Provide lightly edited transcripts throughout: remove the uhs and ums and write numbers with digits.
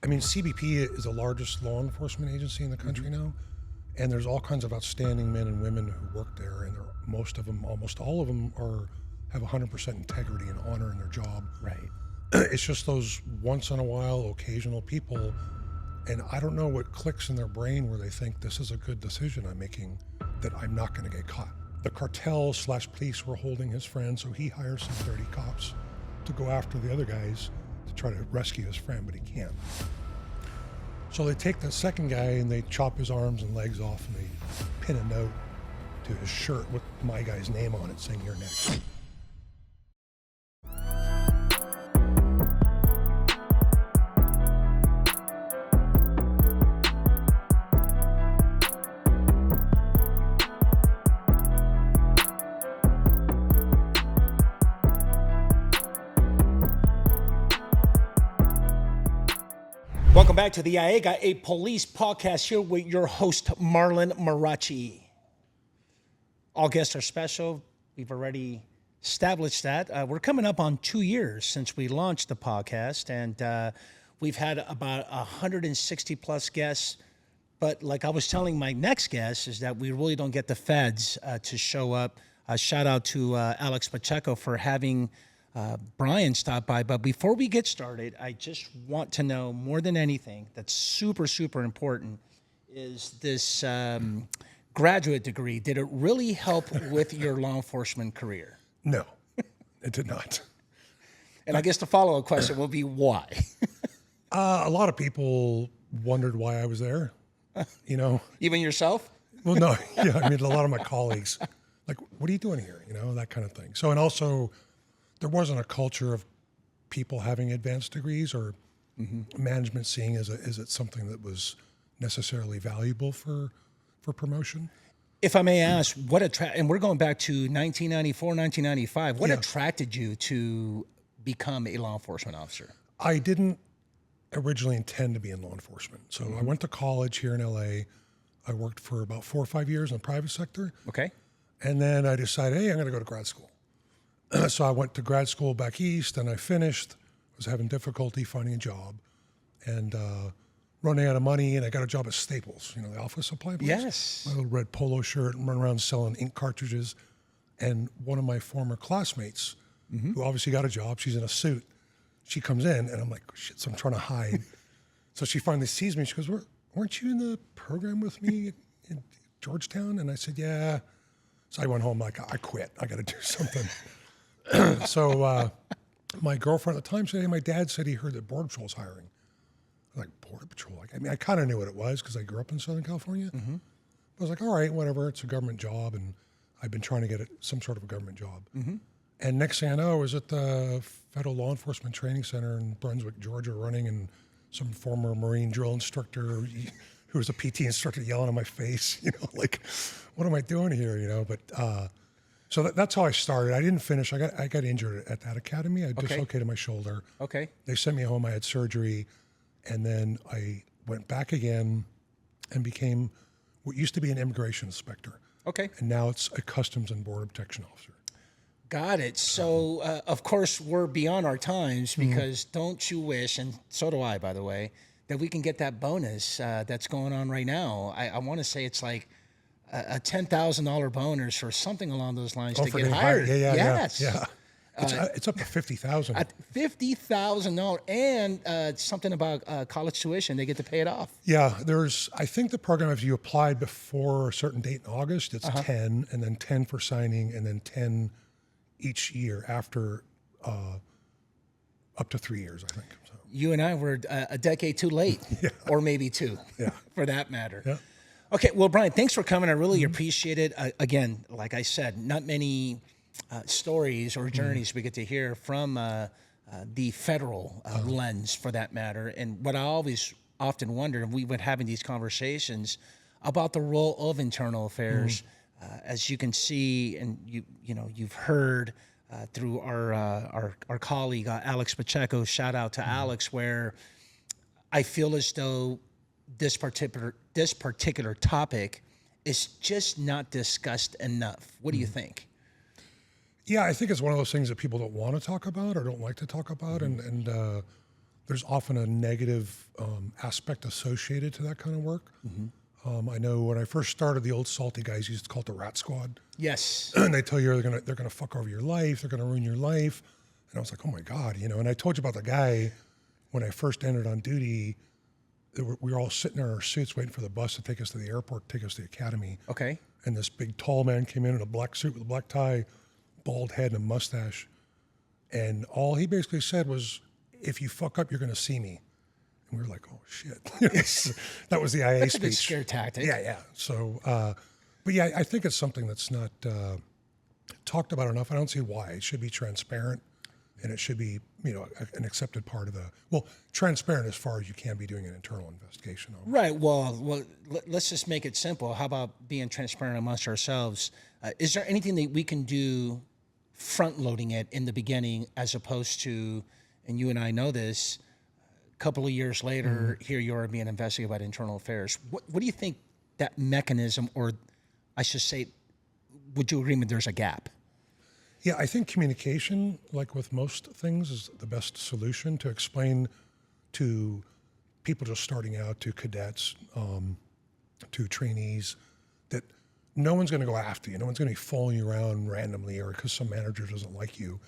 I mean, CBP is the largest law enforcement agency in the country now, and there's all kinds of outstanding men and women who work there, and most of them, almost all of them, have 100% integrity and honor in their job. Right. It's just those once in a while, occasional people, and I don't know what clicks in their brain where they think this is a good decision I'm making, that I'm not going to get caught. The cartels / police were holding his friend, so he hires some dirty cops to go after the other guys to try to rescue his friend, but he can't. So they take the second guy and they chop his arms and legs off, and they pin a note to his shirt with my guy's name on it saying, "You're next." Welcome back to the I Got a Police podcast here with your host, Marlon Marrache. All guests are special. We've already established that. We're coming up on 2 years since we launched the podcast, and we've had about 160 plus guests. But like I was telling my next guest is that we really don't get the feds to show up. Shout out to Alex Pacheco for having Brian stop by. But before we get started, I just want to know more than anything that's super, super important is this graduate degree. Did it really help with your law enforcement career? No, it did not. And I guess the follow-up question will be why? A lot of people wondered why I was there, you know. Even yourself? Well, no, yeah, I mean, a lot of my colleagues, like, what are you doing here? You know, that kind of thing. So, and also, there wasn't a culture of people having advanced degrees or management seeing as it something that was necessarily valuable for promotion. If I may ask, and we're going back to 1994, 1995, what attracted you to become a law enforcement officer? I didn't originally intend to be in law enforcement. So I went to college here in LA. I worked for about 4 or 5 years in the private sector. Okay. And then I decided, hey, I'm going to go to grad school. So I went to grad school back east, and I finished. I was having difficulty finding a job and running out of money, and I got a job at Staples, you know, the office supply place. Yes. My little red polo shirt and run around selling ink cartridges. And one of my former classmates, who obviously got a job, she's in a suit. She comes in, and I'm like, shit, so I'm trying to hide. So she finally sees me. She goes, weren't you in the program with me in Georgetown? And I said, yeah. So I went home like, I quit. I got to do something. So my girlfriend at the time said, hey, my dad said he heard that Border Patrol was hiring. I was like, Border Patrol? I mean, I kind of knew what it was because I grew up in Southern California. I was like, all right, whatever. It's a government job, and I've been trying to get some sort of a government job. And next thing I know, I was at the Federal Law Enforcement Training Center in Brunswick, Georgia, running, and some former Marine drill instructor who was a PT instructor yelling in my face, you know, like, what am I doing here, you know? But so that's how I started. I didn't finish. I got injured at that academy. I dislocated my shoulder. Okay. They sent me home. I had surgery, and then I went back again and became what used to be an immigration inspector. Okay. And now it's a Customs and Border Protection officer. Got it. So, of course, we're beyond our times because don't you wish, and so do I, by the way, that we can get that bonus that's going on right now. I want to say it's like a $10,000 bonus or something along those lines to get hired. Yeah. Yes. Yeah. It's up to $50,000. At $50,000 and something about college tuition. They get to pay it off. Yeah, I think the program, if you applied before a certain date in August, it's 10, and then 10 for signing, and then 10 each year after up to 3 years, I think. So. You and I were a decade too late, or maybe two, for that matter. Yeah. Okay, well, Brian, thanks for coming. I really appreciate it. Again, like I said, not many stories or journeys we get to hear from the federal lens, for that matter. And what I always often wonder, and we've been having these conversations about the role of internal affairs, as you can see, and you've heard through our colleague Alex Pacheco. Shout out to Alex, where I feel as though this particular topic is just not discussed enough. What do you think? Yeah, I think it's one of those things that people don't want to talk about or don't like to talk about, and there's often a negative aspect associated to that kind of work. I know when I first started, the old salty guys used to call it the rat squad. Yes. And they tell you they're gonna fuck over your life, they're gonna ruin your life. And I was like, oh my God, and I told you about the guy when I first entered on duty. We were all sitting in our suits waiting for the bus to take us to the airport, take us to the academy. Okay. And this big tall man came in a black suit with a black tie, bald head and a mustache. And all he basically said was, if you fuck up, you're going to see me. And we were like, oh shit. That was the IA That's a speech. good scare tactic. Yeah. So, but yeah, I think it's something that's not talked about enough. I don't see why. It should be transparent. And it should be, an accepted part of transparent as far as you can be doing an internal investigation. Right. Well, let's just make it simple. How about being transparent amongst ourselves? Is there anything that we can do front loading it in the beginning as opposed to, and you and I know this, a couple of years later, here you are being investigated by internal affairs. What do you think that mechanism, or I should say, would you agree with there's a gap? Yeah, I think communication, like with most things, is the best solution to explain to people just starting out, to cadets, to trainees, that no one's going to go after you. No one's going to be following you around randomly or because some manager doesn't like you.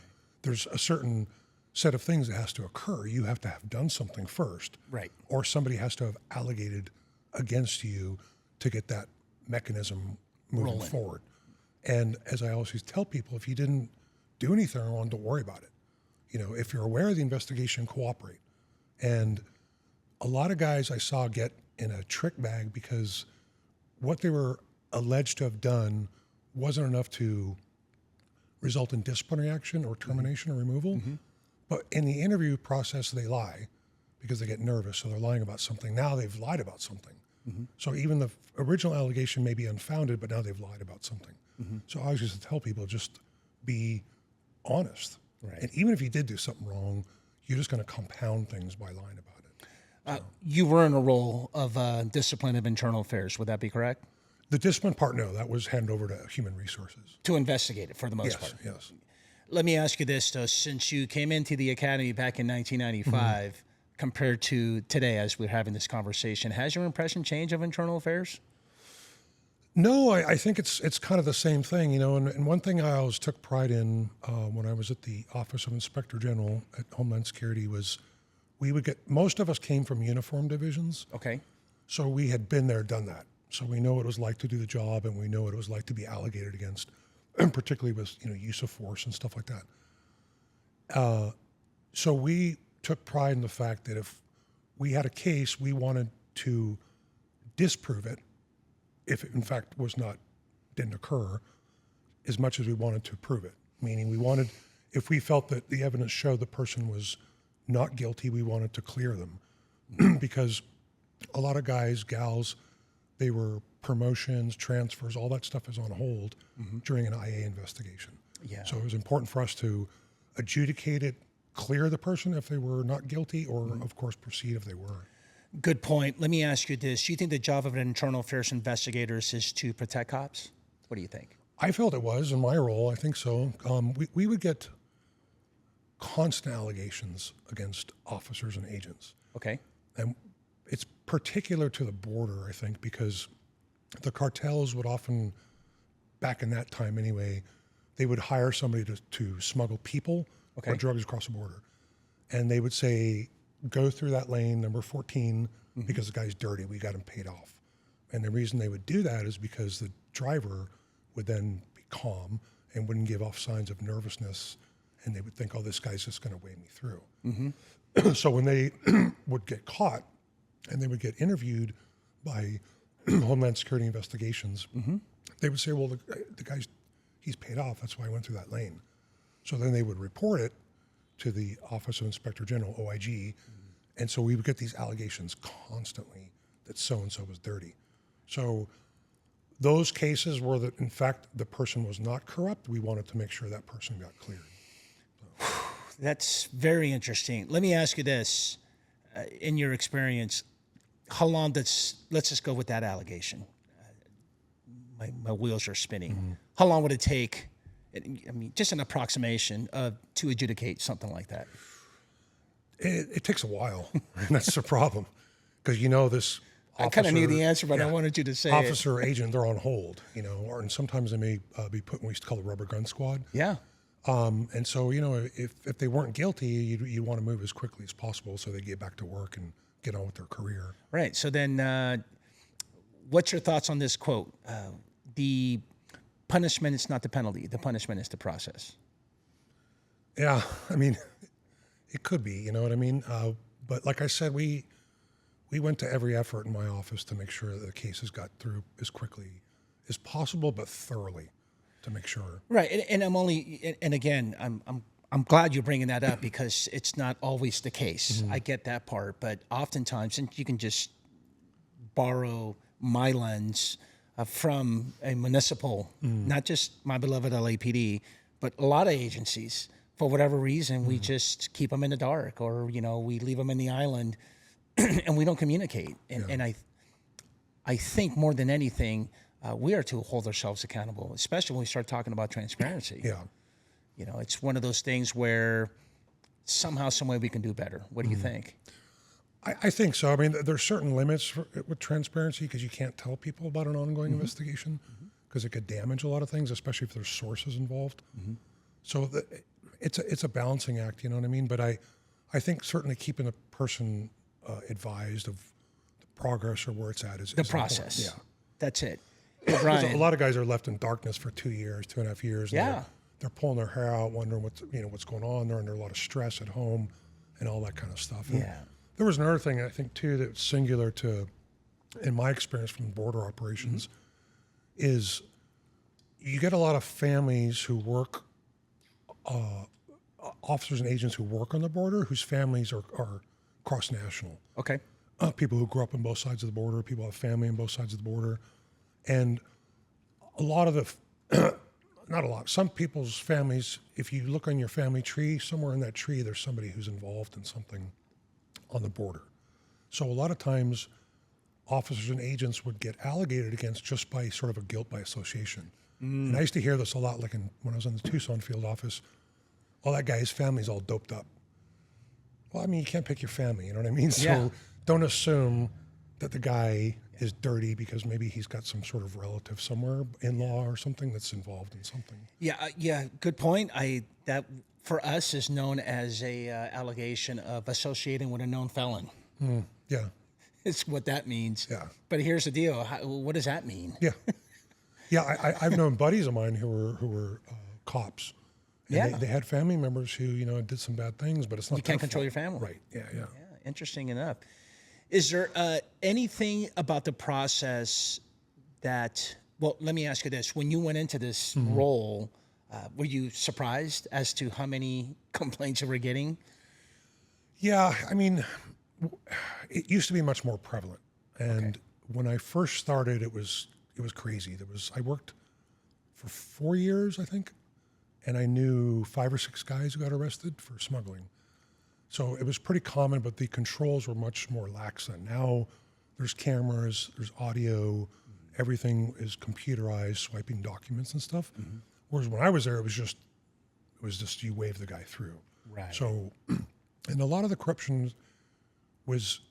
There's a certain set of things that has to occur. You have to have done something first. Right. Or somebody has to have allegated against you to get that mechanism moving forward. And as I always tell people, if you didn't do anything wrong, don't worry about it. If you're aware of the investigation, cooperate. And a lot of guys I saw get in a trick bag because what they were alleged to have done wasn't enough to result in disciplinary action or termination or removal. But in the interview process, they lie because they get nervous. So they're lying about something. Now they've lied about something. So even the original allegation may be unfounded, but now they've lied about something. So I always used to tell people, just be honest. Right. And even if you did do something wrong, you're just going to compound things by lying about it. You were in a role of discipline of internal affairs. Would that be correct? The discipline part, no, that was handed over to human resources. To investigate it for the most part. Yes. Let me ask you this, though. Since you came into the academy back in 1995, compared to today as we're having this conversation, has your impression changed of internal affairs? No, I think it's kind of the same thing, and one thing I always took pride in when I was at the Office of Inspector General at Homeland Security was most of us came from uniform divisions. Okay. So we had been there, done that. So we know what it was like to do the job, and we know what it was like to be allocated against, and particularly with use of force and stuff like that. So we took pride in the fact that if we had a case, we wanted to disprove it if it in fact didn't occur, as much as we wanted to prove it. Meaning if we felt that the evidence showed the person was not guilty, we wanted to clear them. Because a lot of guys, gals, they were promotions, transfers, all that stuff is on hold during an IA investigation. Yeah. So it was important for us to adjudicate it, clear the person if they were not guilty, or of course proceed if they were. Good point. Let me ask you this. Do you think the job of an internal affairs investigator is to protect cops? What do you think? I felt it was in my role. I think so. We would get constant allegations against officers and agents. Okay. And it's particular to the border, I think, because the cartels would often, back in that time anyway, they would hire somebody to smuggle people or drugs across the border. And they would say, go through that lane, number 14, because the guy's dirty. We got him paid off. And the reason they would do that is because the driver would then be calm and wouldn't give off signs of nervousness. And they would think, oh, this guy's just going to wade me through. So when they would get caught and they would get interviewed by Homeland Security investigations, they would say, well, the guy's, he's paid off. That's why I went through that lane. So then they would report it to the Office of Inspector General, OIG, and so we would get these allegations constantly that so-and-so was dirty. So those cases where, in fact, the person was not corrupt, we wanted to make sure that person got cleared. That's very interesting. Let me ask you this. In your experience, how long let's just go with that allegation. My wheels are spinning. How long would it take, I mean, just an approximation to adjudicate something like that? It takes a while, and that's the problem. Because this I kind of knew the answer, but I wanted you to say officer or agent, they're on hold, and sometimes they may be put in what we used to call a rubber gun squad. Yeah. And so, if they weren't guilty, you want to move as quickly as possible so they get back to work and get on with their career. Right. So then what's your thoughts on this quote? The punishment is not the penalty. The punishment is the process. Yeah. I mean, it could be, you know what I mean? But like I said, we went to every effort in my office to make sure that the cases got through as quickly as possible, but thoroughly to make sure. Right. And again, I'm glad you're bringing that up because it's not always the case. I get that part, but oftentimes, and you can just borrow my lens from a municipal, not just my beloved LAPD, but a lot of agencies. For whatever reason, we just keep them in the dark, or we leave them in the island, and we don't communicate. And I think more than anything, we are to hold ourselves accountable, especially when we start talking about transparency. Yeah. It's one of those things where somehow, some way we can do better. What do you think? I think so. I mean, there's certain limits with transparency because you can't tell people about an ongoing investigation because it could damage a lot of things, especially if there's sources involved. So it's a balancing act, you know what I mean? But I think certainly keeping a person advised of the progress or where it's at is The process. important. Yeah. That's it. Because Brian, a lot of guys are left in darkness for 2 years, 2.5 years. And Yeah. they're pulling their hair out, wondering what's going on. They're under a lot of stress at home and all that kind of stuff. And Yeah. there was another thing I think too that's singular to, in my experience from border operations, is you get a lot of families who work, officers and agents who work on the border whose families are cross-national. okay. People who grew up on both sides of the border, people have family on both sides of the border. And a lot of not a lot, some people's families, if you look on your family tree, somewhere in that tree, there's somebody who's involved in something on the border. So a lot of times, officers and agents would get allocated against just by sort of a guilt by association. And I used to hear this a lot, like when I was in the Tucson field office. Oh, that guy's family's all doped up. Well, I mean, you can't pick your family, you know what I mean? Yeah. So don't assume that the guy is dirty because maybe he's got some sort of relative somewhere, in-law or something that's involved in something. Yeah, good point. That for us is known as a allegation of associating with a known felon. Yeah, It's what that means. Yeah. But here's the deal. What does that mean? yeah. Yeah, I've known buddies of mine who were cops. And Yeah. they had family members who, did some bad things, but it's not You can't their control fault. your family. Right, yeah. Yeah, interesting enough. Is there anything about the process that, well, let me ask you this. When you went into this role, were you surprised as to how many complaints you were getting? Yeah, I mean, it used to be much more prevalent. And when I first started, it was crazy. I worked for 4 years, I think, and I knew 5 or 6 guys who got arrested for smuggling. So it was pretty common, but the controls were much more lax then. Now there's cameras, there's audio, everything is computerized, swiping documents and stuff. Whereas when I was there, it was just you wave the guy through. Right. So, and a lot of the corruption was,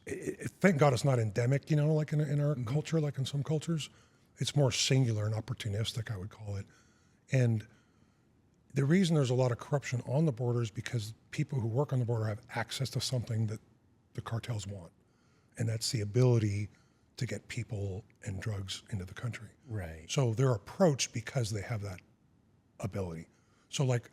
thank God it's not endemic, like in our culture, like in some cultures. It's more singular and opportunistic, I would call it. And the reason there's a lot of corruption on the border is because people who work on the border have access to something that the cartels want. And that's the ability to get people and drugs into the country. Right. So they're approached because they have that ability. So like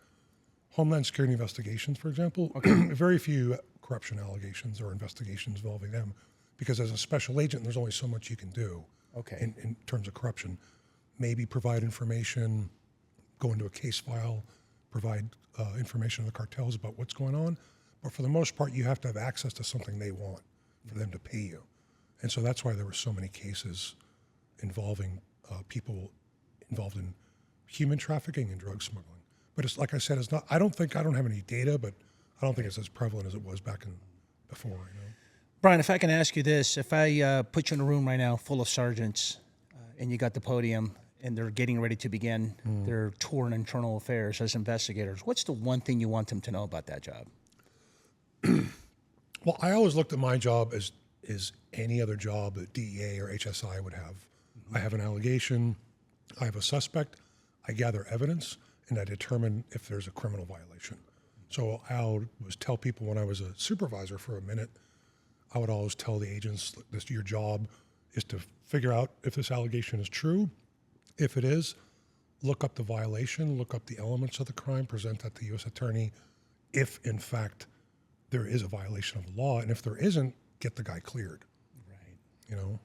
Homeland Security investigations, for example, very few corruption allegations or investigations involving them, because as a special agent, there's only so much you can do in terms of corruption. Maybe provide information, go into a case file, provide information to the cartels about what's going on. But for the most part, you have to have access to something they want for them to pay you. And so that's why there were so many cases involving people involved in human trafficking and drug smuggling. But it's like I said, it's not. I don't have any data, but I don't think it's as prevalent as it was back before. Brian, if I can ask you this, if I put you in a room right now full of sergeants and you got the podium and they're getting ready to begin their tour in internal affairs as investigators, what's the one thing you want them to know about that job? Well, I always looked at my job as any other job that DEA or HSI would have. I have an allegation, I have a suspect, I gather evidence, and I determine if there's a criminal violation. So I would tell people when I was a supervisor for a minute, I would always tell the agents, this your job is to figure out if this allegation is true. If it is, look up the violation, look up the elements of the crime, present that to the U.S. attorney. If in fact there is a violation of the law, and if there isn't, get the guy cleared. Right. You know.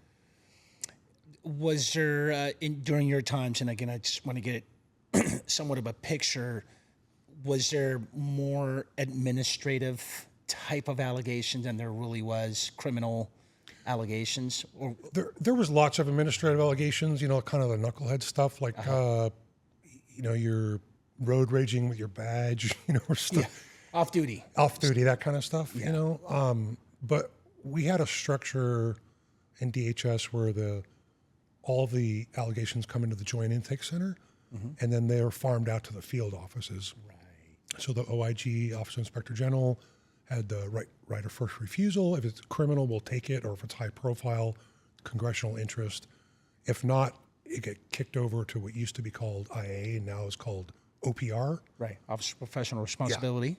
Was there during your times, and again, I just want to get it somewhat of a picture. Was there more administrative type of allegations than there really was criminal allegations? Or There was lots of administrative allegations, you know, kind of the knucklehead stuff, like, you know, you're road raging with your badge, you know, or stuff. off duty? Off duty, that kind of stuff, you know. But we had a structure in DHS where all the allegations come into the Joint Intake Center, and then they're farmed out to the field offices. Right. So the OIG, Officer Inspector General, had the right of first refusal. If it's criminal, we'll take it, or if it's high profile, congressional interest. If not, it get kicked over to what used to be called IA and now is called OPR. Right. Officer of Professional Responsibility.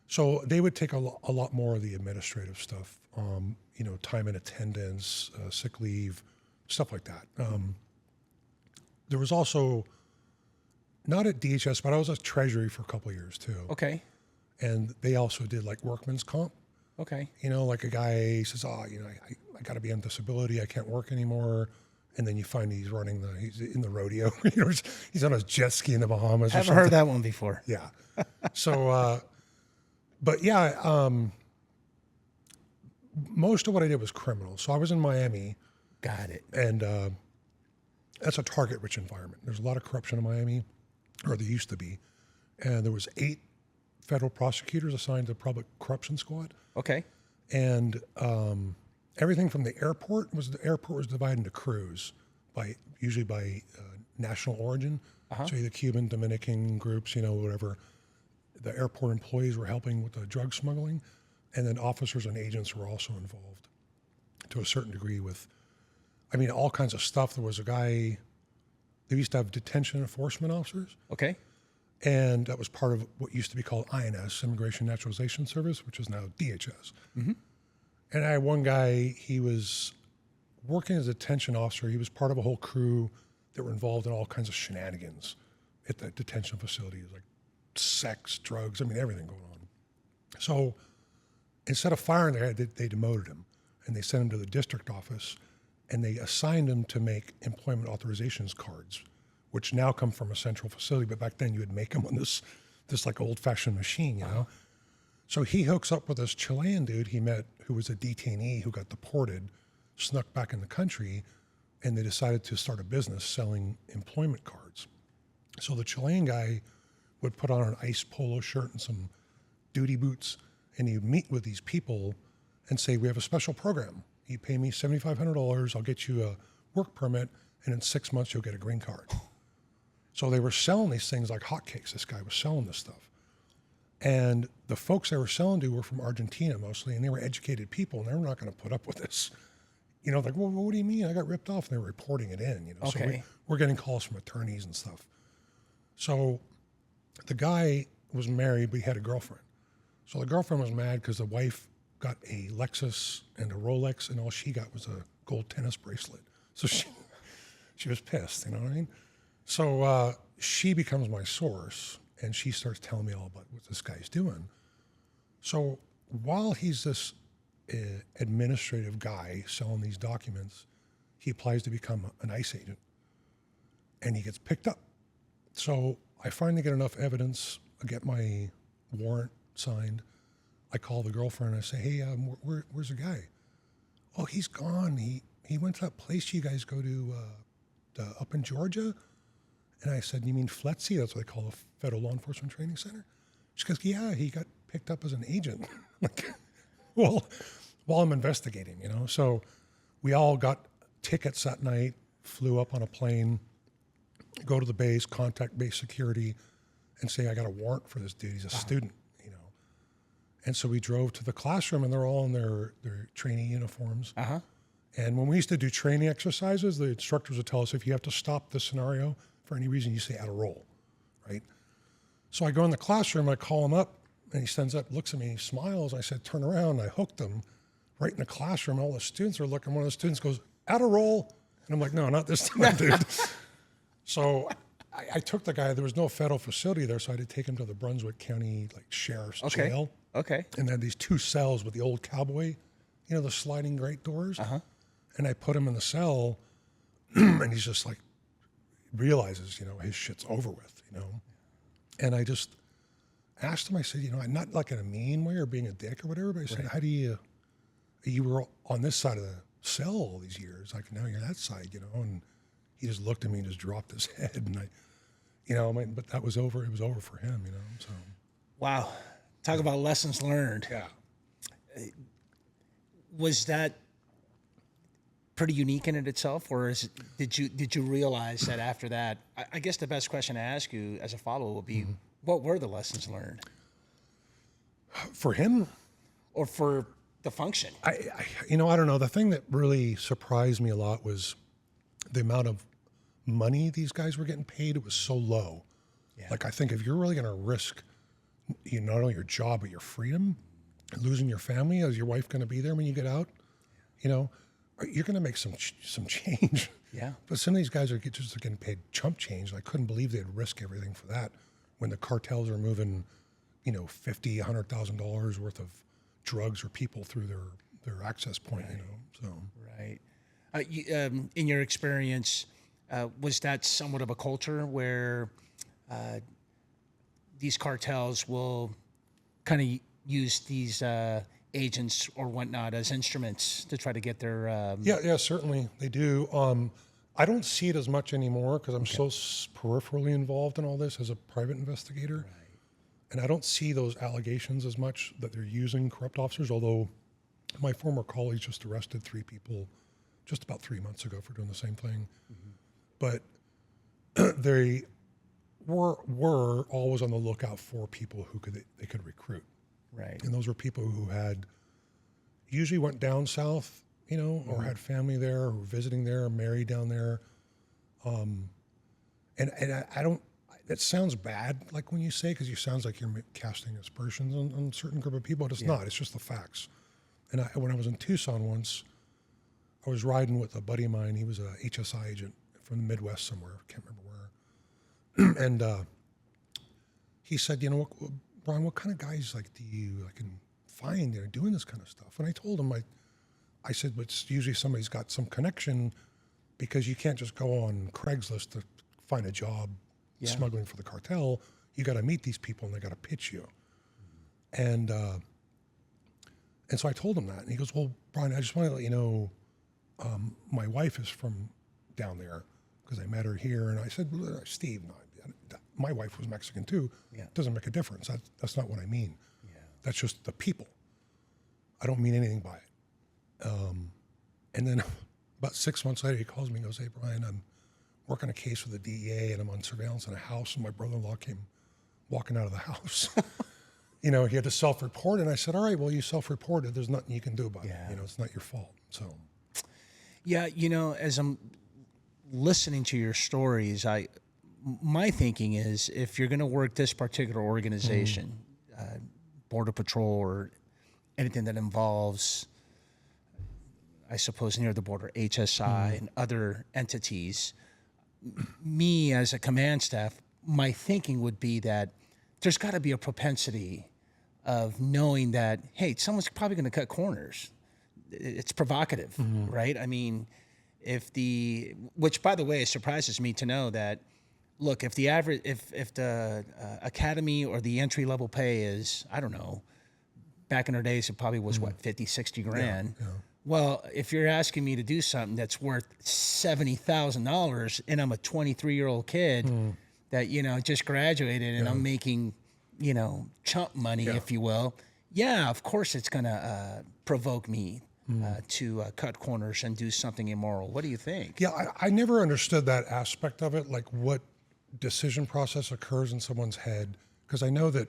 So they would take a lot more of the administrative stuff, you know, time and attendance, sick leave, stuff like that. There was also, not at DHS, but I was at Treasury for a couple of years too. Okay. And they also did like workman's comp. Okay. You know, like a guy says, oh, you know, I got to be on disability. I can't work anymore. And then you find he's in the rodeo. You know, he's on a jet ski in the Bahamas. Haven't heard that one before. Yeah. So, but yeah, most of what I did was criminal. So I was in Miami. Got it. And that's a target-rich environment. There's a lot of corruption in Miami, or there used to be. And there was 8 federal prosecutors assigned to the public corruption squad. Okay. And everything from the airport was divided into crews usually by national origin. So either Cuban, Dominican groups, you know, whatever. The airport employees were helping with the drug smuggling, and then officers and agents were also involved to a certain degree with, I mean, all kinds of stuff. There was a guy, they used to have detention enforcement officers. Okay. And that was part of what used to be called INS, Immigration Naturalization Service, which is now DHS. And I had one guy, he was working as a detention officer. He was part of a whole crew that were involved in all kinds of shenanigans at the detention facilities, like sex, drugs, I mean, everything going on. So instead of firing the guy, they demoted him, and they sent him to the district office, and they assigned him to make employment authorizations cards, which now come from a central facility, but back then you would make them on this like old-fashioned machine, you know? So he hooks up with this Chilean dude he met who was a detainee who got deported, snuck back in the country, and they decided to start a business selling employment cards. So the Chilean guy would put on an ice polo shirt and some duty boots, and he'd meet with these people and say, we have a special program. You pay me $7,500, I'll get you a work permit, and in 6 months you'll get a green card. So they were selling these things like hotcakes. This guy was selling this stuff. And the folks they were selling to were from Argentina mostly, and they were educated people, and they were not going to put up with this. You know, like, well, what do you mean? I got ripped off. And they were reporting it in, you know. Okay. So we're getting calls from attorneys and stuff. So the guy was married, but he had a girlfriend. So the girlfriend was mad because the wife got a Lexus and a Rolex, and all she got was a gold tennis bracelet. So she was pissed, you know what I mean? So she becomes my source, and she starts telling me all about what this guy's doing. So while he's this administrative guy selling these documents, he applies to become an ICE agent, and he gets picked up. So I finally get enough evidence. I get my warrant signed. I call the girlfriend and I say, hey, where's the guy? Oh, he's gone. He went to that place you guys go to up in Georgia. And I said, you mean FLETC? That's what they call a Federal Law Enforcement Training Center. She goes, yeah, he got picked up as an agent. Like, well, while I'm investigating, you know. So we all got tickets that night, flew up on a plane, go to the base, contact base security, and say, I got a warrant for this dude. He's a student, you know. And so we drove to the classroom, and they're all in their training uniforms. And when we used to do training exercises, the instructors would tell us, if you have to stop the scenario for any reason, you say add a roll, right? So I go in the classroom, I call him up, and he stands up, looks at me, he smiles. I said, turn around. I hooked him right in the classroom. All the students are looking. One of the students goes, add a roll. And I'm like, no, not this time, dude. So I took the guy. There was no federal facility there, so I had to take him to the Brunswick County Sheriff's jail. Okay. And they had these 2 cells with the old cowboy, the sliding grate doors. And I put him in the cell, and he's just like, realizes, his shit's over with, And I just asked him, I said, not like in a mean way or being a dick or whatever, but I said, how do you were on this side of the cell all these years, like now you're that side, and he just looked at me and just dropped his head, and but that was over. It was over for him, so. Wow. Talk about lessons learned. Yeah. Was that pretty unique in it itself, or did you realize that after that? I guess the best question to ask you as a follow-up would be, what were the lessons learned? For him? Or for the function? I don't know. The thing that really surprised me a lot was the amount of money these guys were getting paid. It was so low. Yeah. Like, I think if you're really going to risk not only your job, but your freedom, losing your family, is your wife going to be there when you get out? You're going to make some change. Yeah. But some of these guys are just getting paid chump change. And I couldn't believe they'd risk everything for that when the cartels are moving, $50,000, $100,000 worth of drugs or people through their access point, Right. So. Right. In your experience, was that somewhat of a culture where these cartels will kind of use these agents or whatnot as instruments to try to get their... Yeah, certainly they do. I don't see it as much anymore because I'm so peripherally involved in all this as a private investigator. Right. And I don't see those allegations as much that they're using corrupt officers, although my former colleagues just arrested 3 people just about 3 months ago for doing the same thing. But they were always on the lookout for people who they could recruit. Right. And those were people who usually went down south, or had family there, or were visiting there, or married down there. And I don't, that sounds bad, like when you say, because you sounds like you're casting aspersions on a certain group of people, but it's not, it's just the facts. And when I was in Tucson once, I was riding with a buddy of mine. He was a HSI agent from the Midwest somewhere, I can't remember where. And he said, Brian, what kind of guys do you can find doing this kind of stuff? And I told him, I said, but it's usually somebody's got some connection, because you can't just go on Craigslist to find a job smuggling for the cartel. You got to meet these people and they got to pitch you. And so I told him that, and he goes, well, Brian, I just want to let you know, my wife is from down there because I met her here. And I said, Steve, no, my wife was Mexican too. Yeah. It doesn't make a difference. That's not what I mean. Yeah. That's just the people. I don't mean anything by it. And then about 6 months later, he calls me and goes, hey, Brian, I'm working a case with the DEA and I'm on surveillance in a house, and my brother-in-law came walking out of the house. He had to self-report. And I said, all right, well, you self-reported. There's nothing you can do about it. It's not your fault. So. Yeah, as I'm listening to your stories, my thinking is, if you're going to work this particular organization, Border Patrol or anything that involves, I suppose, near the border, HSI and other entities, me as a command staff, my thinking would be that there's got to be a propensity of knowing that, hey, someone's probably going to cut corners. It's provocative, right? I mean, which by the way, surprises me to know that, look, if the average, if the academy or the entry level pay is, I don't know, back in our days, it probably was 50, 60 grand. Yeah. Well, if you're asking me to do something that's worth $70,000 and I'm a 23-year-old kid that, just graduated and I'm making, chump money, if you will. Yeah, of course it's going to provoke me to cut corners and do something immoral. What do you think? Yeah, I never understood that aspect of it, like what decision process occurs in someone's head, because I know that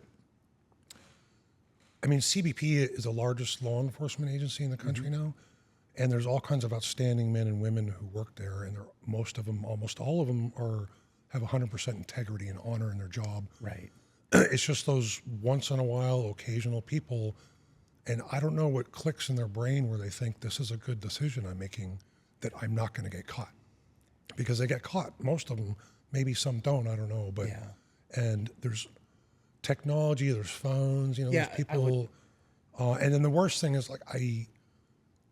I mean, CBP is the largest law enforcement agency in the country now, and there's all kinds of outstanding men and women who work there, and most of them, almost all of them, have 100% integrity and honor in their job. Right. It's just those once in a while, occasional people, and I don't know what clicks in their brain where they think this is a good decision I'm making, that I'm not going to get caught, because they get caught. Most of them, maybe some don't. I don't know, but and there's technology, there's phones, there's people, and then the worst thing is, like, I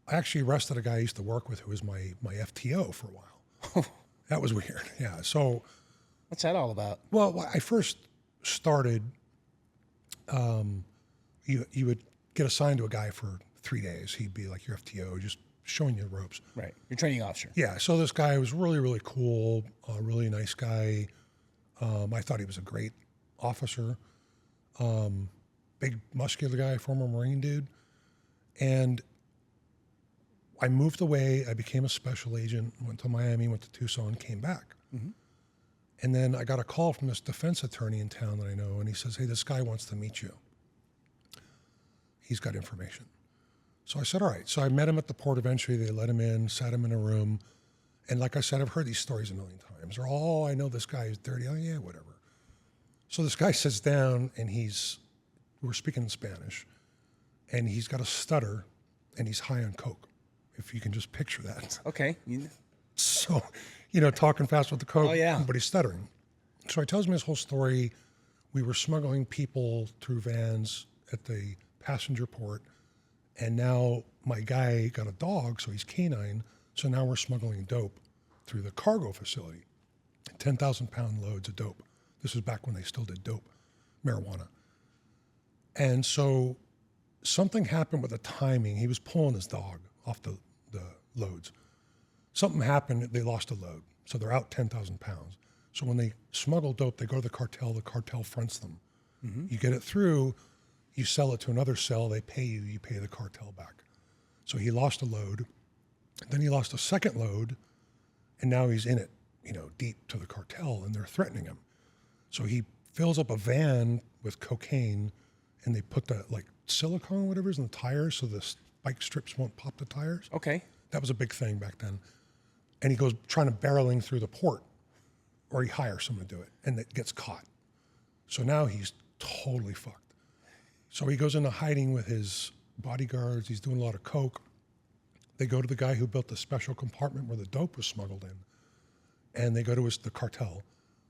actually arrested a guy I used to work with who was my FTO for a while. That was weird. Yeah. So what's that all about? Well, I first started, you would get assigned to a guy for 3 days. He'd be like your FTO, just showing you the ropes. Right. Your training officer. Yeah. So this guy was really, really cool, a really nice guy. I thought he was a great officer. Big muscular guy, former Marine dude. And I moved away. I became a special agent, went to Miami, went to Tucson, came back. And then I got a call from this defense attorney in town that I know, and he says, hey, this guy wants to meet you. He's got information. So I said, all right. So I met him at the port of entry. They let him in, sat him in a room. And like I said, I've heard these stories a million times. They're all, I know this guy is dirty. Oh, yeah, whatever. So this guy sits down, and we're speaking in Spanish, and he's got a stutter, and he's high on coke, if you can just picture that. Okay. So, talking fast with the coke, but he's stuttering. So he tells me his whole story. We were smuggling people through vans at the passenger port, and now my guy got a dog, so he's canine, so now we're smuggling dope through the cargo facility, 10,000-pound loads of dope. This was back when they still did dope, marijuana. And so something happened with the timing. He was pulling his dog off the loads. Something happened, they lost a load. So they're out 10,000 pounds. So when they smuggle dope, they go to the cartel fronts them. You get it through, you sell it to another cell, they pay you, you pay the cartel back. So he lost a load, then he lost a second load, and now he's in it, deep to the cartel, and they're threatening him. So he fills up a van with cocaine, and they put the silicone, whatever is in the tires, so the spike strips won't pop the tires. Okay. That was a big thing back then. And he goes trying to barreling through the port, or he hires someone to do it, and it gets caught. So now he's totally fucked. So he goes into hiding with his bodyguards. He's doing a lot of coke. They go to the guy who built the special compartment where the dope was smuggled in, and they go to the cartel.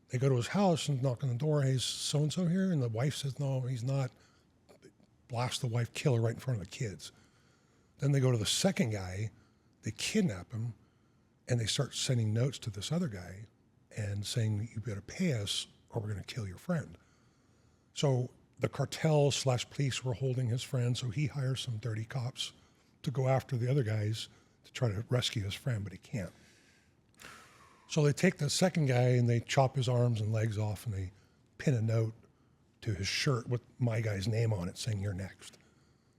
They go to his house and knock on the door. Hey, is so-and-so here? And the wife says, no, he's not. Blast the wife, kill her right in front of the kids. Then they go to the second guy. They kidnap him, and they start sending notes to this other guy and saying, you better pay us or we're going to kill your friend. So the cartel / police were holding his friend, so he hires some dirty cops to go after the other guys to try to rescue his friend, but he can't. So they take the second guy and they chop his arms and legs off, and they pin a note to his shirt with my guy's name on it saying, you're next.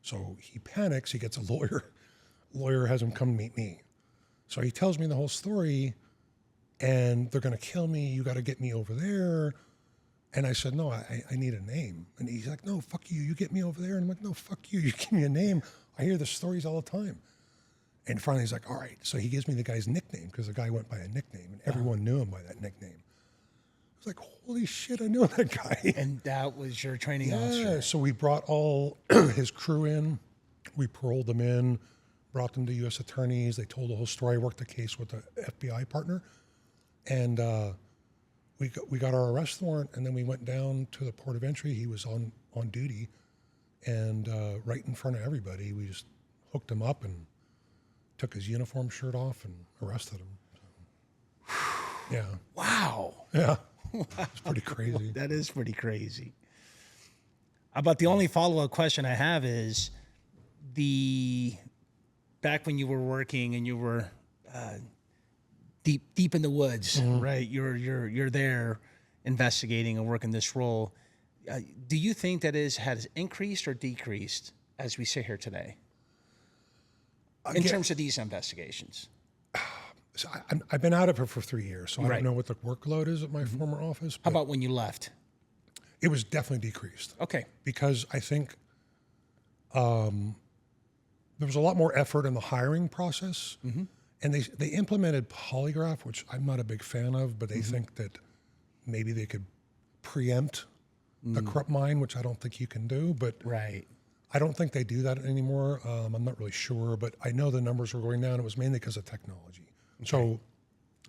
So he panics, he gets a lawyer. Lawyer has him come meet me. So he tells me the whole story, and they're going to kill me. You got to get me over there. And I said, no, I need a name. And he's like, no, fuck you. You get me over there. And I'm like, no, fuck you. You give me a name. I hear the stories all the time. And finally he's like, all right. So he gives me the guy's nickname, because the guy went by a nickname, and everyone knew him by that nickname. I was like, holy shit, I know that guy. And that was your training Yeah. officer. So we brought all his crew in. We paroled them in, brought them to U.S. attorneys. They told the whole story. I worked the case with the FBI partner. And we got our arrest warrant, and then we went down to the port of entry. He was on duty. And right in front of everybody, we just hooked him up and took his uniform shirt off and arrested him. So, yeah. Wow. Yeah. It's pretty crazy. That is pretty crazy. About the only follow-up question I have is back when you were working and you were deep in the woods, right? You're there investigating and working this role. Do you think that has increased or decreased as we sit here today in terms of these investigations? So I've been out of it for 3 years, so I Right. don't know what the workload is at my former office. How But about when you left? it was definitely decreased. Okay. Because I think there was a lot more effort in the hiring process. And they implemented polygraph, which I'm not a big fan of, but they think that maybe they could preempt a corrupt mind, which I don't think you can do. But Right. I don't think they do that anymore. I'm not really sure, but I know the numbers were going down. It was mainly because of technology. So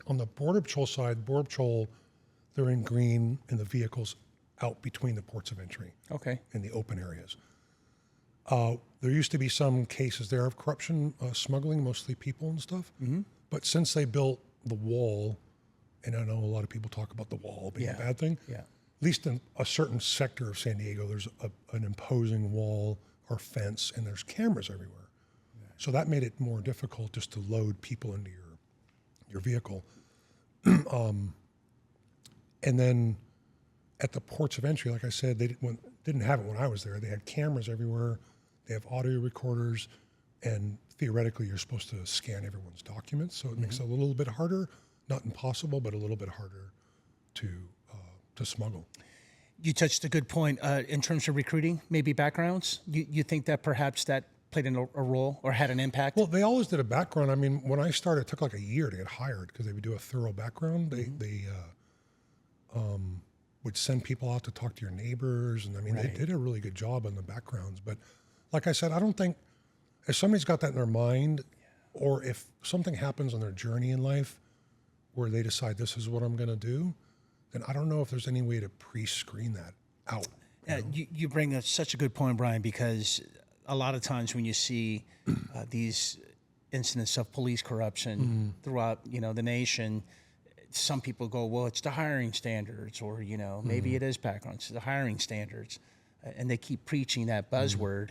on the Border Patrol side, Border Patrol, they're in green in the vehicles out between the ports of entry Okay. in the open areas. There used to be some cases there of corruption, smuggling, mostly people and stuff. But since they built the wall, and I know a lot of people talk about the wall being a bad thing, Yeah. at least in a certain sector of San Diego, there's an imposing wall or fence, and there's cameras everywhere. So that made it more difficult just to load people into your vehicle. And then at the ports of entry, like I said, they didn't have it when I was there. They had cameras everywhere. They have audio recorders, and theoretically, you're supposed to scan everyone's documents. So it makes it a little bit harder, not impossible, but a little bit harder to smuggle. You touched a good point in terms of recruiting, maybe backgrounds. You think that perhaps that played a role or had an impact? Well, they always did a background. I mean, when I started, it took like a year to get hired because they would do a thorough background. They would send people out to talk to your neighbors, and I mean, they did a really good job on the backgrounds. But like I said, I don't think if somebody's got that in their mind, or if something happens on their journey in life where they decide this is what I'm going to do, then I don't know if there's any way to pre-screen that out. You bring such a good point, Brian, because a lot of times when you see these incidents of police corruption throughout, the nation, some people go, well, it's the hiring standards, or, maybe it is backgrounds, the hiring standards. And they keep preaching that buzzword,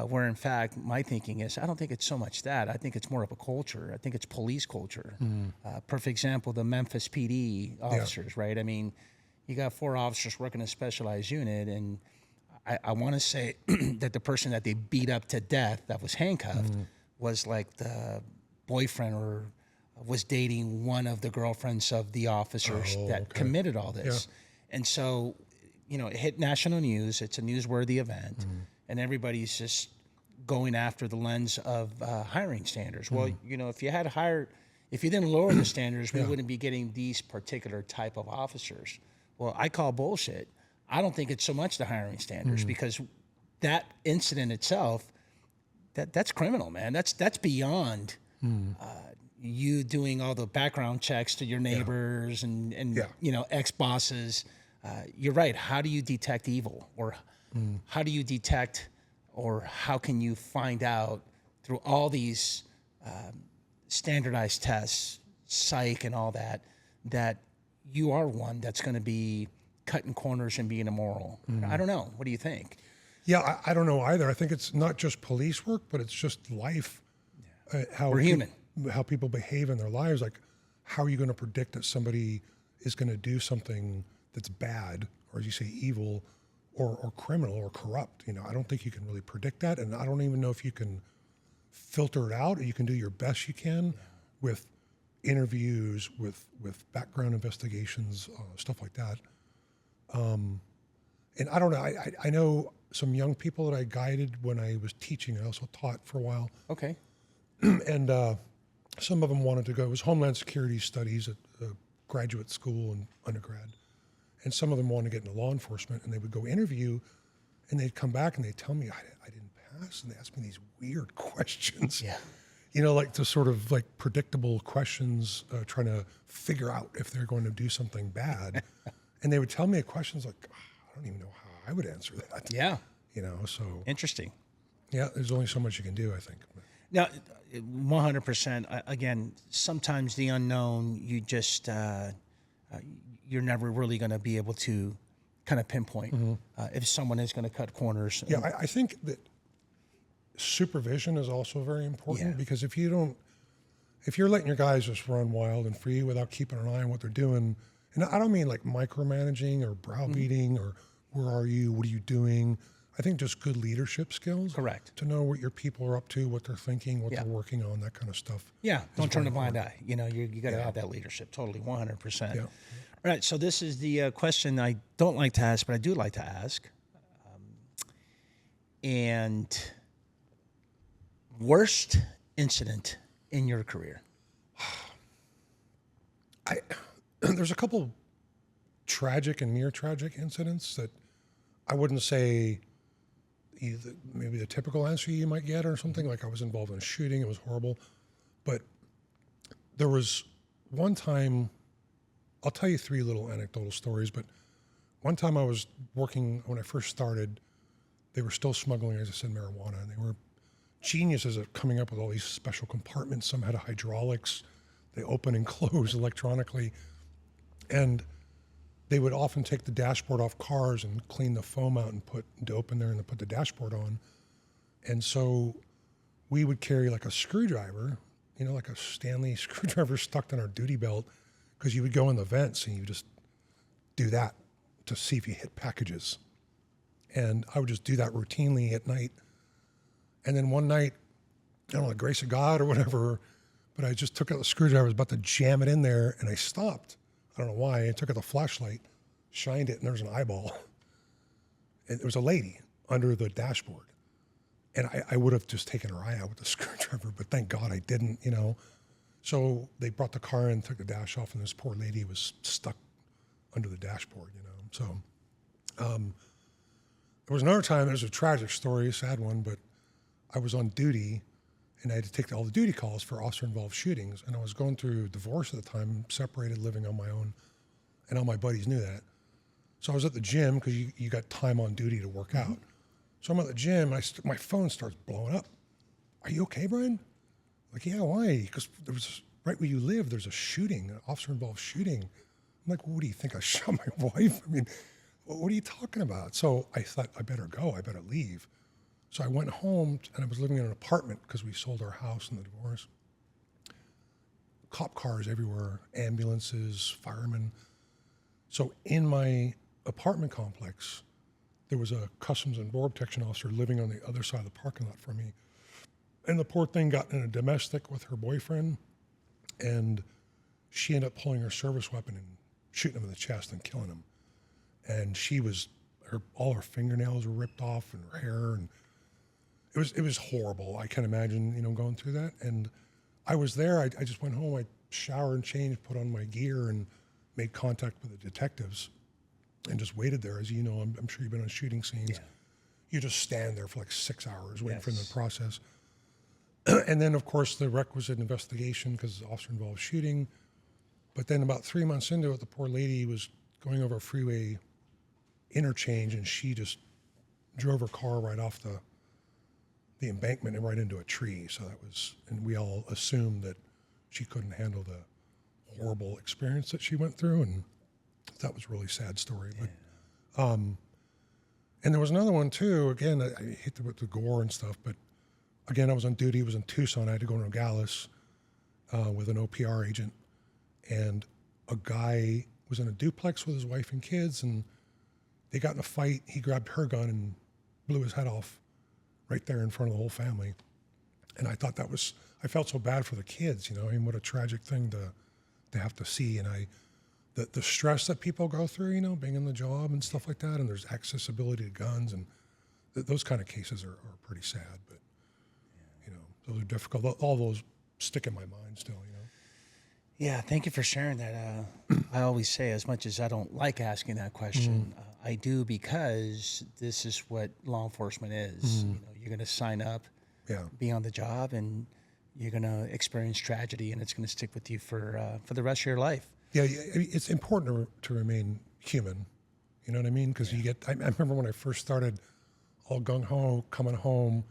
where in fact, my thinking is, I don't think it's so much that. I think it's more of a culture. I think it's police culture. Perfect example, the Memphis PD officers, right? I mean, you got 4 officers working a specialized unit, and I want to say that the person that they beat up to death that was handcuffed was like the boyfriend or was dating one of the girlfriends of the officers that committed all this. And so, it hit national news. It's a newsworthy event, and everybody's just going after the lens of hiring standards. Well, if you didn't lower the standards, we wouldn't be getting these particular type of officers. Well, I call bullshit. I don't think it's so much the hiring standards because that incident itself, that's criminal, man. That's beyond you doing all the background checks to your neighbors and ex-bosses. You're right. How do you detect evil, or how do you detect, or how can you find out through all these standardized tests, psych and all that, that you are one that's going to be cutting corners and being immoral? I don't know. What do you think? Yeah, I don't know either. I think it's not just police work, but it's just life. How We're human. How people behave in their lives. Like, how are you going to predict that somebody is going to do something that's bad, or as you say, evil, or criminal, or corrupt? I don't think you can really predict that, and I don't even know if you can filter it out. Or you can do your best you can with interviews, with background investigations, stuff like that. And I don't know. I know some young people that I guided when I was teaching. I also taught for a while. Okay. And some of them wanted to go. It was Homeland Security Studies at graduate school and undergrad. And some of them wanted to get into law enforcement, and they would go interview, and they'd come back and they'd tell me I didn't pass, and they asked me these weird questions. Yeah. Like the sort of like predictable questions, trying to figure out if they're going to do something bad. And they would tell me questions like, I don't even know how I would answer that. Yeah. So Interesting. yeah, there's only so much you can do, I think. Now, 100%. Again, sometimes the unknown, you just you're never really going to be able to kind of pinpoint if someone is going to cut corners. Yeah, I think that supervision is also very important because if you're letting your guys just run wild and free without keeping an eye on what they're doing, and I don't mean like micromanaging or browbeating or where are you, what are you doing? I think just good leadership skills. Correct. To know what your people are up to, what they're thinking, what they're working on, that kind of stuff. Yeah, don't turn a blind eye. You got to have that leadership. Totally, 100%. Yeah. All right, so this is the question I don't like to ask, but I do like to ask. And Worst incident in your career? There's a couple tragic and near tragic incidents that I wouldn't say either, maybe the typical answer you might get or something. Like I was involved in a shooting, it was horrible. But there was one time, I'll tell you 3 little anecdotal stories, but one time I was working, when I first started, they were still smuggling, as I said, marijuana, and they were geniuses at coming up with all these special compartments. Some had hydraulics, they open and close electronically. And they would often take the dashboard off cars and clean the foam out and put to open there and then put the dashboard on. And so we would carry like a screwdriver, like a Stanley screwdriver stuck in our duty belt, because you would go in the vents and you just do that to see if you hit packages. And I would just do that routinely at night. And then one night, I don't know, the grace of God or whatever, but I just took out the screwdriver, I was about to jam it in there, and I stopped. I don't know why. I took out the flashlight, shined it, and there was an eyeball. And there was a lady under the dashboard. And I would have just taken her eye out with the screwdriver, but thank God I didn't, So they brought the car in, took the dash off, and this poor lady was stuck under the dashboard, So there was another time, there's a tragic story, a sad one, but I was on duty, and I had to take all the duty calls for officer-involved shootings. And I was going through divorce at the time, separated, living on my own, and all my buddies knew that. So I was at the gym, because you got time on duty to work out. So I'm at the gym, my phone starts blowing up. Are you okay, Brian? Like, yeah, why? Because there was, right where you live, there's a shooting, an officer-involved shooting. I'm like, well, what do you think, I shot my wife? I mean, what are you talking about? So I thought, I better go, I better leave. So I went home, and I was living in an apartment because we sold our house in the divorce. Cop cars everywhere, ambulances, firemen. So in my apartment complex, there was a Customs and Border Protection officer living on the other side of the parking lot from me. And the poor thing got in a domestic with her boyfriend, and she ended up pulling her service weapon and shooting him in the chest and killing him. And she was, all her fingernails were ripped off, and her hair, and it was horrible. I can't imagine, going through that. And I was there. I just went home. I showered and changed, put on my gear, and made contact with the detectives, and just waited there. As you know, I'm sure you've been on shooting scenes. Yeah. You just stand there for like 6 hours waiting for them to process. And then, of course, the requisite investigation, because it's officer-involved shooting. But then about 3 months into it, the poor lady was going over a freeway interchange, and she just drove her car right off the embankment and right into a tree. So that was, and we all assumed that she couldn't handle the horrible experience that she went through, and that was a really sad story. Yeah. But and there was another one too. Again, I hit with the gore and stuff, but again, I was on duty. It was in Tucson. I had to go to Nogales with an OPR agent, and a guy was in a duplex with his wife and kids, and they got in a fight. He grabbed her gun and blew his head off right there in front of the whole family. And I thought I felt so bad for the kids, I mean, what a tragic thing to have to see. And the stress that people go through, being in the job and stuff like that, and there's accessibility to guns, and those kind of cases are pretty sad, but, those are difficult. All those stick in my mind still, Yeah, thank you for sharing that. I always say, as much as I don't like asking that question, I do, because this is what law enforcement is. You're going to sign up, be on the job, and you're going to experience tragedy, and it's going to stick with you for the rest of your life. Yeah, it's important to remain human. You know what I mean? Because I remember when I first started, all gung-ho, coming home,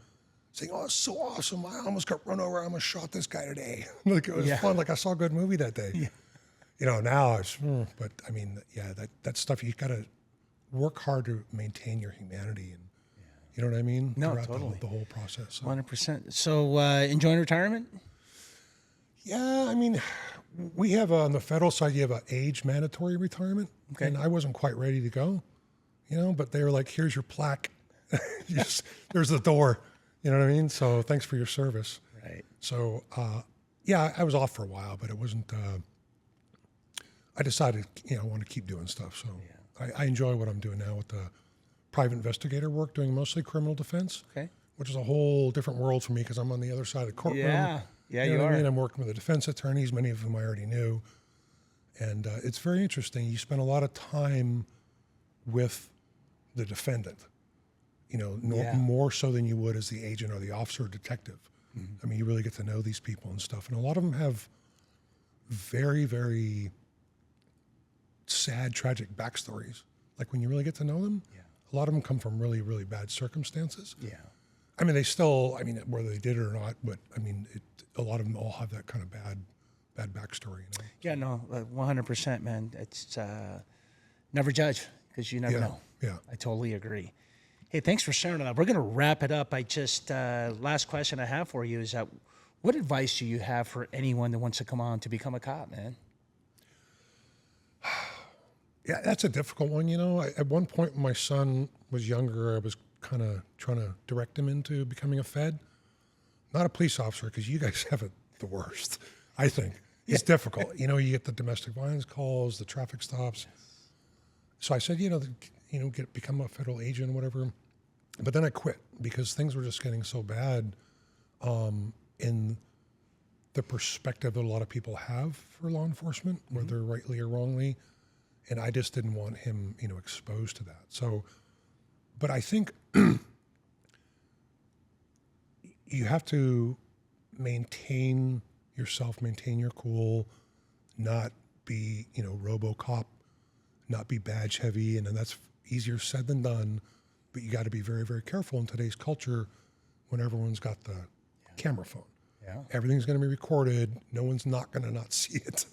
saying, "Oh, it's so awesome! I almost got run over. I almost shot this guy today." Like, it was fun. Like, I saw a good movie that day. Yeah. Now it's, but I mean, that stuff, you got to work hard to maintain your humanity, and you know what I mean? No, throughout totally. the whole process. 100%. So, enjoying retirement? Yeah, I mean, we have on the federal side, you have an age mandatory retirement, and I wasn't quite ready to go, but they were like, "Here's your plaque. There's the door." You know what I mean? So thanks for your service. Right. So, I was off for a while, but it wasn't, I decided, I want to keep doing stuff. So I enjoy what I'm doing now with the private investigator work, doing mostly criminal defense. Okay. which is a whole different world for me because I'm on the other side of the courtroom. Yeah, you know what are. I mean? I'm working with the defense attorneys, many of whom I already knew. And it's very interesting. You spend a lot of time with the defendant, you know, more so than you would as the agent or the officer or detective. I mean, you really get to know these people and stuff. And a lot of them have very, very sad, tragic backstories. Like when you really get to know them, a lot of them come from really, really bad circumstances. Yeah. I mean, they still, I mean, whether they did it or not, but I mean, a lot of them all have that kind of bad backstory. You know? Yeah, no, 100%, man. It's never judge because you never know. Yeah. I totally agree. Hey, thanks for sharing that. We're going to wrap it up. I just, last question I have for you is that what advice do you have for anyone that wants to come on to become a cop, man? Yeah, that's a difficult one. You know, at one point when my son was younger, I was kind of trying to direct him into becoming a Fed. Not a police officer, because you guys have it the worst, I think. It's difficult. You know, you get the domestic violence calls, the traffic stops. So I said, become a federal agent, whatever. But then I quit because things were just getting so bad in the perspective that a lot of people have for law enforcement, whether rightly or wrongly. And I just didn't want him, exposed to that. So, but I think you have to maintain yourself, maintain your cool, not be, RoboCop, not be badge heavy. And then that's easier said than done, but you got to be very, very careful in today's culture when everyone's got the camera phone. Yeah. Everything's going to be recorded. No one's not going to not see it.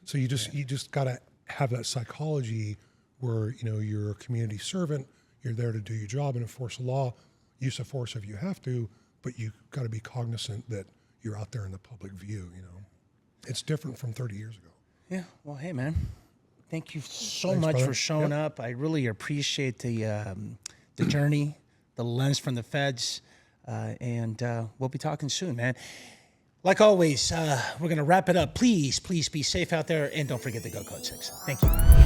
So you just got to have that psychology where, you're a community servant, you're there to do your job and enforce the law, use of force if you have to, but you got to be cognizant that you're out there in the public view, It's different from 30 years ago. Yeah. Well, hey, man, thank you so Thanks, much brother. for showing up. I really appreciate the journey, the lens from the feds, and we'll be talking soon, man. Like always, we're going to wrap it up. Please be safe out there, and don't forget to go Code 6. Thank you.